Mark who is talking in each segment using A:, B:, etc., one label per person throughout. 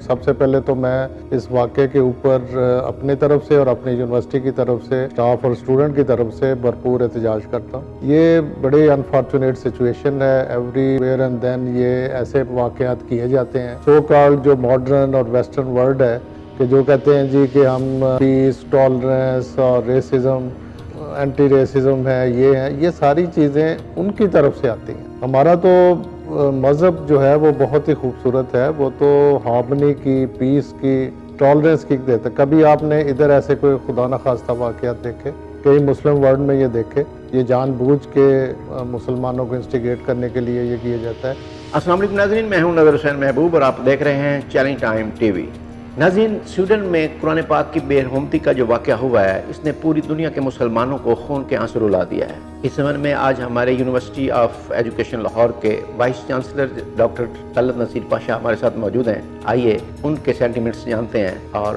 A: سب سے پہلے تو میں اس واقعے کے اوپر اپنی طرف سے اور اپنی یونیورسٹی کی طرف سے اسٹاف اور اسٹوڈنٹ کی طرف سے بھرپور احتجاج کرتا ہوں۔ یہ بڑی انفارچونیٹ سچویشن ہے، ایوری ویئر اینڈ دین یہ ایسے واقعات کیے جاتے ہیں۔ سو کالڈ جو ماڈرن اور ویسٹرن ورلڈ ہے کہ جو کہتے ہیں جی کہ ہم پیس، ٹالرنس اور ریسزم، اینٹی ریسزم ہے، یہ ساری چیزیں ان کی طرف سے آتی ہیں۔ ہمارا تو مذہب جو ہے وہ بہت ہی خوبصورت ہے، وہ تو ہارمنی کی، پیس کی، ٹالرنس کی دیتا ہے۔ کبھی آپ نے ادھر ایسے کوئی خدا نخواستہ واقعات دیکھے؟ کئی مسلم ورلڈ میں یہ دیکھے، یہ جان بوجھ کے مسلمانوں کو انسٹیگیٹ کرنے کے لیے یہ کیا جاتا ہے۔
B: السلام علیکم ناظرین، میں ہوں نظر حسین محبوب اور آپ دیکھ رہے ہیں چیلنج ٹائم ٹی وی۔ ناظرین، سویڈن میں قرآن پاک کی بے رحمتی کا جو واقعہ ہوا ہے، اس نے پوری دنیا کے مسلمانوں کو خون کے آنسو رلا دیا ہے۔ اس زمن میں آج ہمارے یونیورسٹی آف ایجوکیشن لاہور کے vice chancellor doctor Talat Naseer Pasha ہمارے ساتھ موجود ہیں۔ آئیے ان کے سینٹیمنٹس جانتے ہیں اور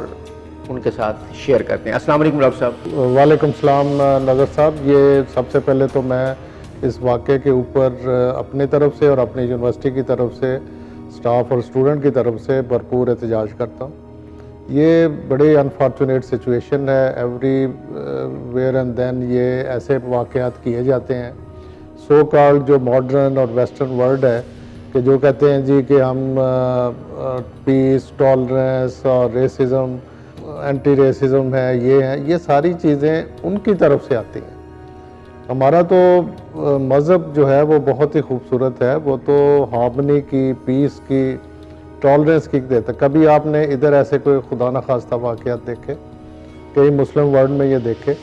B: ان کے ساتھ شیئر کرتے ہیں۔ السلام علیکم ڈاکٹر صاحب۔
A: وعلیکم السلام نظر صاحب۔ یہ سب سے پہلے تو میں اس واقعے کے اوپر اپنی طرف سے اور اپنی یونیورسٹی کی طرف سے اسٹاف اور اسٹوڈنٹ کی طرف سے بھرپور احتجاج کرتا ہوں۔ یہ بڑی انفارچونیٹ سچویشن ہے، ایوری ویئر اینڈ دین یہ ایسے واقعات کیے جاتے ہیں۔ سو کالڈ جو ماڈرن اور ویسٹرن ورلڈ ہے کہ جو کہتے ہیں جی کہ ہم پیس، ٹالرنس اور ریسزم، اینٹی ریسزم ہے، یہ ساری چیزیں ان کی طرف سے آتی ہیں۔ ہمارا تو مذہب جو ہے وہ بہت ہی خوبصورت ہے، وہ تو ہارمنی کی، پیس کی، ٹالرنس کی دیتا ہے۔ کبھی آپ نے ادھر ایسے کوئی خدا نخواستہ واقعات دیکھے؟ کئی مسلم ورلڈ میں یہ دیکھے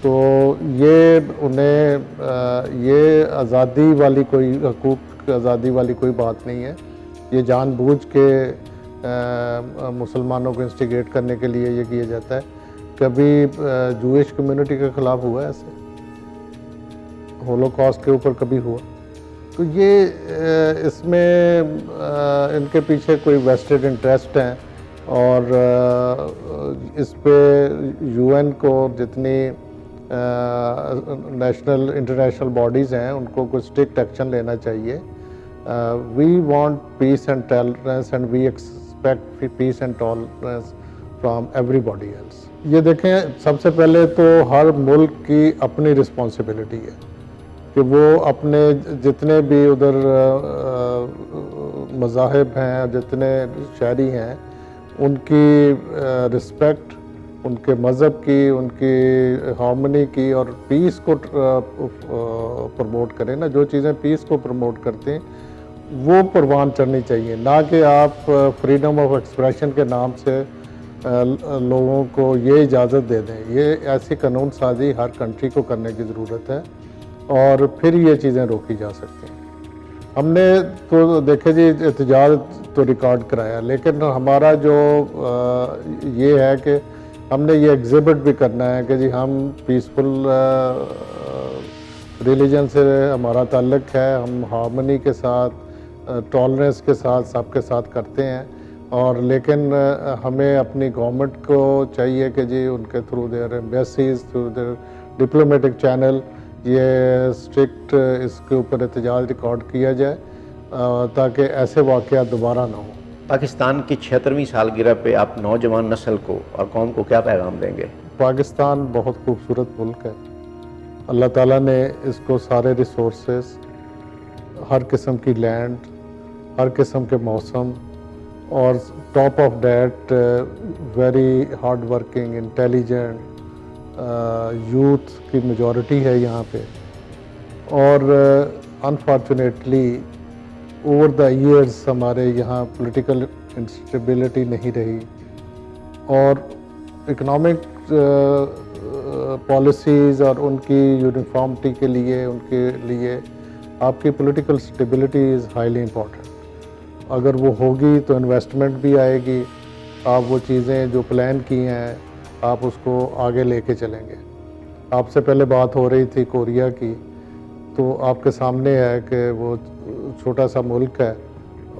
A: تو یہ انہیں یہ آزادی والی کوئی حقوق، آزادی والی کوئی بات نہیں ہے۔ یہ جان بوجھ کے مسلمانوں کو انسٹیگیٹ کرنے کے لیے یہ کیا جاتا ہے۔ کبھی جوئش کمیونٹی کے خلاف ہوا ہے ایسے؟ ہولوکاسٹ کے اوپر کبھی ہوا؟ تو یہ اس میں ان کے پیچھے کوئی ویسٹڈ انٹرسٹ ہیں اور اس پہ یو این کو جتنی نیشنل انٹرنیشنل باڈیز ہیں ان کو کوئی اسٹرکٹ ایکشن لینا چاہیے۔ We want peace and tolerance and we expect peace and tolerance from ایوری باڈی ایلس۔ یہ دیکھیں، سب سے پہلے تو ہر ملک کی اپنی رسپانسبلٹی ہے کہ وہ اپنے جتنے بھی ادھر مذاہب ہیں، جتنے شہری ہیں، ان کی رسپیکٹ، ان کے مذہب کی، ان کی ہارمنی کی اور پیس کو پروموٹ کریں نا۔ جو چیزیں پیس کو پروموٹ کرتے ہیں وہ پروان چڑھنی چاہیے، نہ کہ آپ فریڈم آف ایکسپریشن کے نام سے لوگوں کو یہ اجازت دے دیں۔ یہ ایسی قانون سازی ہر کنٹری کو کرنے کی ضرورت ہے اور پھر یہ چیزیں روکی جا سکتی ہیں۔ ہم نے تو دیکھے جی احتجاج تو ریکارڈ کرایا، لیکن ہمارا جو یہ ہے کہ ہم نے یہ ایگزیبٹ بھی کرنا ہے کہ جی ہم پیسفل ریلیجن سے ہمارا تعلق ہے، ہم ہارمنی کے ساتھ، ٹالرنس کے ساتھ، سب کے ساتھ کرتے ہیں، اور لیکن ہمیں اپنی گورنمنٹ کو چاہیے کہ جی ان کے through their embassies, through their diplomatic channel یہ اسٹرکٹ اس کے اوپر احتجاج ریکارڈ کیا جائے تاکہ ایسے واقعات دوبارہ نہ ہوں۔
B: پاکستان کی 76ویں سالگرہ پہ آپ نوجوان نسل کو اور قوم کو کیا پیغام دیں گے؟
A: پاکستان بہت خوبصورت ملک ہے، اللہ تعالیٰ نے اس کو سارے ریسورسز، ہر قسم کی لینڈ، ہر قسم کے موسم اور top of that very hard working, intelligent youth کی میجورٹی ہے یہاں پہ، اور انفارچونیٹلی اوور دا ایئرز ہمارے یہاں پولیٹیکل انسٹیبلٹی نہیں رہی، اور اکنامک پالیسیز اور ان کی یونیفارمٹی کے لیے، ان کے لیے آپ کی political stability is highly important. اگر وہ ہوگی تو انویسٹمنٹ بھی آئے گی، آپ وہ چیزیں جو پلان کی ہیں آپ اس کو آگے لے کے چلیں گے۔ آپ سے پہلے بات ہو رہی تھی کوریا کی، تو آپ کے سامنے ہے کہ وہ چھوٹا سا ملک ہے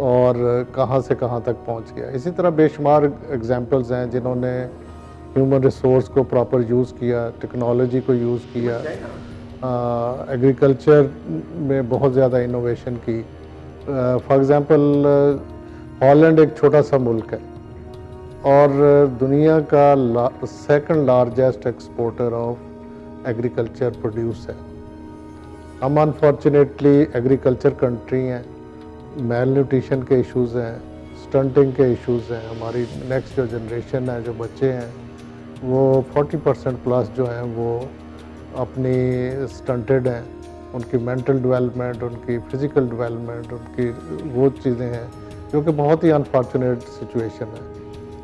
A: اور کہاں سے کہاں تک پہنچ گیا۔ اسی طرح بے شمار ایگزامپلز ہیں جنہوں نے ہیومن ریسورس کو پراپر یوز کیا، ٹیکنالوجی کو یوز کیا، ایگریکلچر میں بہت زیادہ انوویشن کی۔ فار ایگزامپل ہالینڈ ایک چھوٹا سا ملک ہے، اور دنیا کا second largest exporter of agriculture produce ہے. ہم انفارچونیٹلی ایگریکلچر کنٹری ہیں. میل نیوٹریشن کے ایشوز ہیں, سٹنٹنگ کے ایشوز ہیں. ہماری نیکسٹ جو جنریشن ہے, جو بچے ہیں, وہ 40% پلس جو ہیں وہ اپنی سٹنٹڈ ہیں. ان کی مینٹل ڈیولپمنٹ, ان کی فزیکل ڈیولپمنٹ, ان کی وہ چیزیں ہیں جو کہ بہت ہی انفارچونیٹ سچویشن ہے.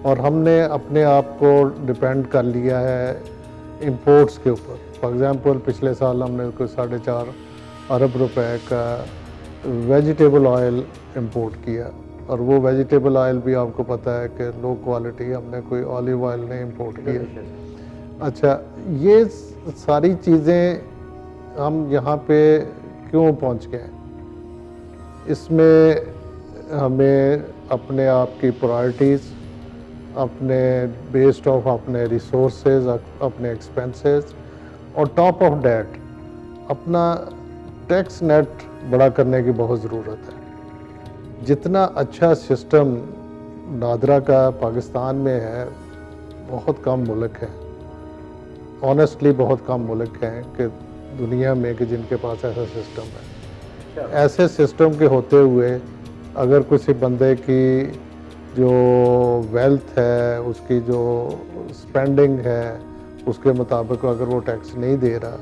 A: اور ہم نے اپنے آپ کو ڈپینڈ کر لیا ہے امپورٹس کے اوپر. فار ایگزامپل پچھلے سال ہم نے کوئی 4.5 ارب روپے کا ویجیٹیبل آئل امپورٹ کیا, اور وہ ویجیٹیبل آئل بھی آپ کو پتہ ہے کہ لو کوالٹی, ہم نے کوئی آلیو آئل نہیں امپورٹ کیا. اچھا, یہ ساری چیزیں ہم یہاں پہ کیوں پہنچ گئے؟ اس میں ہمیں اپنے آپ کی پرائرٹیز, اپنے بیسڈ آف اپنے ریسورسز, اپنے ایکسپینسز, اور ٹاپ آف ڈیٹ اپنا ٹیکس نیٹ بڑا کرنے کی بہت ضرورت ہے. جتنا اچھا سسٹم نادرا کا پاکستان میں ہے, بہت کم ملک ہیں, آنیسٹلی بہت کم ملک ہیں کہ دنیا میں کہ جن کے پاس ایسا سسٹم ہے. ایسے سسٹم کے ہوتے ہوئے اگر کسی بندے کی جو ویلتھ ہے, اس کی جو سپینڈنگ ہے, اس کے مطابق اگر وہ ٹیکس نہیں دے رہا,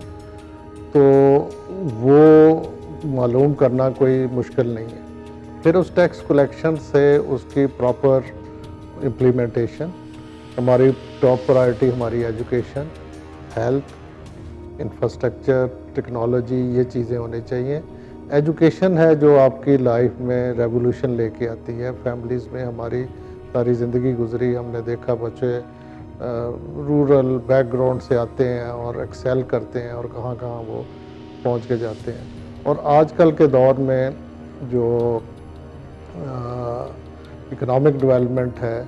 A: تو وہ معلوم کرنا کوئی مشکل نہیں ہے. پھر اس ٹیکس کلیکشن سے اس کی پراپر امپلیمنٹیشن. ہماری ٹاپ پرائرٹی ہماری ایجوکیشن, ہیلتھ, انفراسٹرکچر, ٹیکنالوجی, یہ چیزیں ہونی چاہیے. ایجوکیشن ہے جو آپ کی لائف میں ریولوشن لے کے آتی ہے. فیملیز میں ہماری ساری زندگی گزری, ہم نے دیکھا بچے رورل بیک گراؤنڈ سے آتے ہیں اور ایکسیل کرتے ہیں, اور کہاں کہاں وہ پہنچ کے جاتے ہیں. اور آج کل کے دور میں جو اکنامک ڈیولپمنٹ ہے,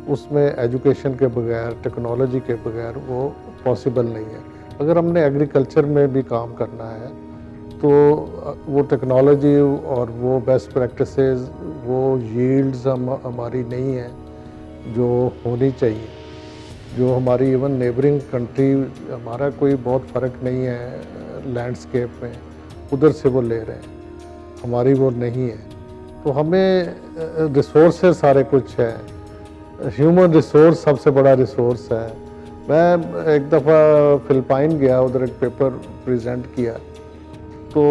A: اس میں ایجوکیشن کے بغیر, ٹیکنالوجی کے بغیر وہ پاسبل نہیں ہے. اگر ہم نے ایگریکلچر میں بھی کام کرنا ہے تو وہ ٹیکنالوجی اور وہ بیسٹ پریکٹسز, وہ ییلڈز ہماری نہیں ہیں جو ہونی چاہیے. جو ہماری ایون نیبرنگ کنٹری, ہمارا کوئی بہت فرق نہیں ہے لینڈسکیپ میں, ادھر سے وہ لے رہے ہیں, ہماری وہ نہیں ہے. تو ہمیں ریسورسز سارے کچھ ہے. ہیومن ریسورس سب سے بڑا ریسورس ہے. میں ایک دفعہ فلپائن گیا, ادھر ایک پیپر پریزنٹ کیا, تو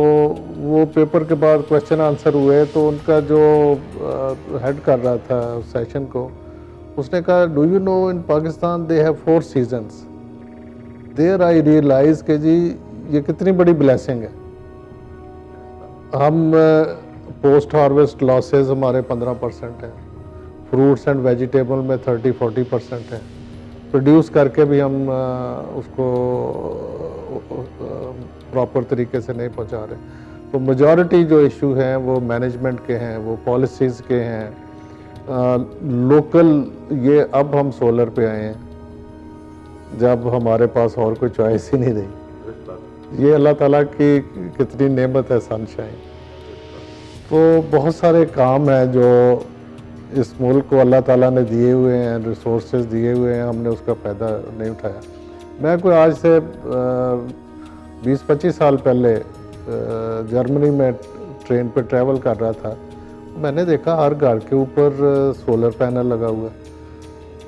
A: وہ پیپر کے بعد کویشچن آنسر ہوئے, تو ان کا جو ہیڈ کر رہا تھا سیشن کو, اس نے کہا, do you know in Pakistan they have 4 seasons. There I realise کہ جی یہ کتنی بڑی بلیسنگ ہے. ہم پوسٹ ہارویسٹ لاسز ہمارے 15% ہیں, فروٹس اینڈ ویجیٹیبل میں 30-40% ہیں, پروڈیوس کر کے بھی ہم اس کو پراپر طریقے سے نہیں پہنچا رہے. تو میجورٹی جو ایشو ہیں وہ مینجمنٹ کے ہیں, وہ پالیسیز کے ہیں, لوکل. یہ اب ہم سولر پہ آئے ہیں جب ہمارے پاس اور کوئی چوائس ہی نہیں رہی. یہ اللہ تعالیٰ کی کتنی نعمت ہے, سن شائن. تو بہت سارے کام ہیں جو اس ملک کو اللہ تعالیٰ نے دیے ہوئے ہیں, ریسورسز دیے ہوئے ہیں, ہم نے اس کا فائدہ نہیں اٹھایا. میں کوئی آج سے 20-25 سال پہلے جرمنی میں ٹرین پہ ٹریول کر رہا تھا. میں نے دیکھا ہر گھر کے اوپر سولر پینل لگا ہوا ہے.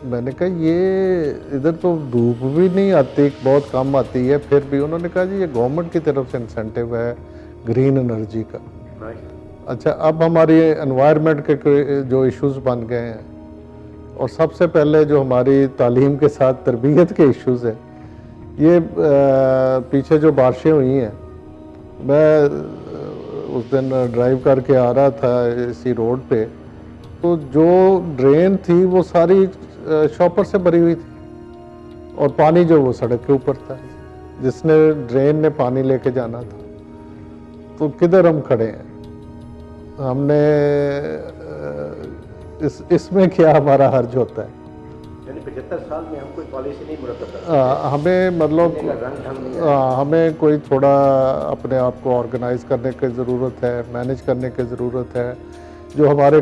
A: میں نے کہا یہ ادھر تو دھوپ بھی نہیں آتی, بہت کم آتی ہے, پھر بھی. انہوں نے کہا جی یہ گورنمنٹ کی طرف سے انسینٹیو ہے گرین انرجی کا. اچھا, اب ہماری انوائرمنٹ کے جو ایشوز بن گئے ہیں, اور سب سے پہلے جو ہماری تعلیم کے ساتھ تربیت کے ایشوز ہیں, یہ پیچھے جو بارشیں ہوئی ہیں, میں اس دن ڈرائیو کر کے آ رہا تھا اسی روڈ پہ, تو جو ڈرین تھی وہ ساری شاپر سے بھری ہوئی تھی, اور پانی جو وہ سڑک کے اوپر تھا. جس نے ڈرین نے پانی لے کے جانا تھا, تو کدھر ہم کھڑے ہیں؟ ہم نے اس میں کیا ہمارا حرج ہوتا ہے؟
B: یعنی 75 سال میں ہم کوئی پالیسی نہیں مرتب کرتے.
A: ہمیں مطلب ہمیں کوئی تھوڑا اپنے آپ کو آرگنائز کرنے کی ضرورت ہے, مینیج کرنے کی ضرورت ہے. جو ہمارے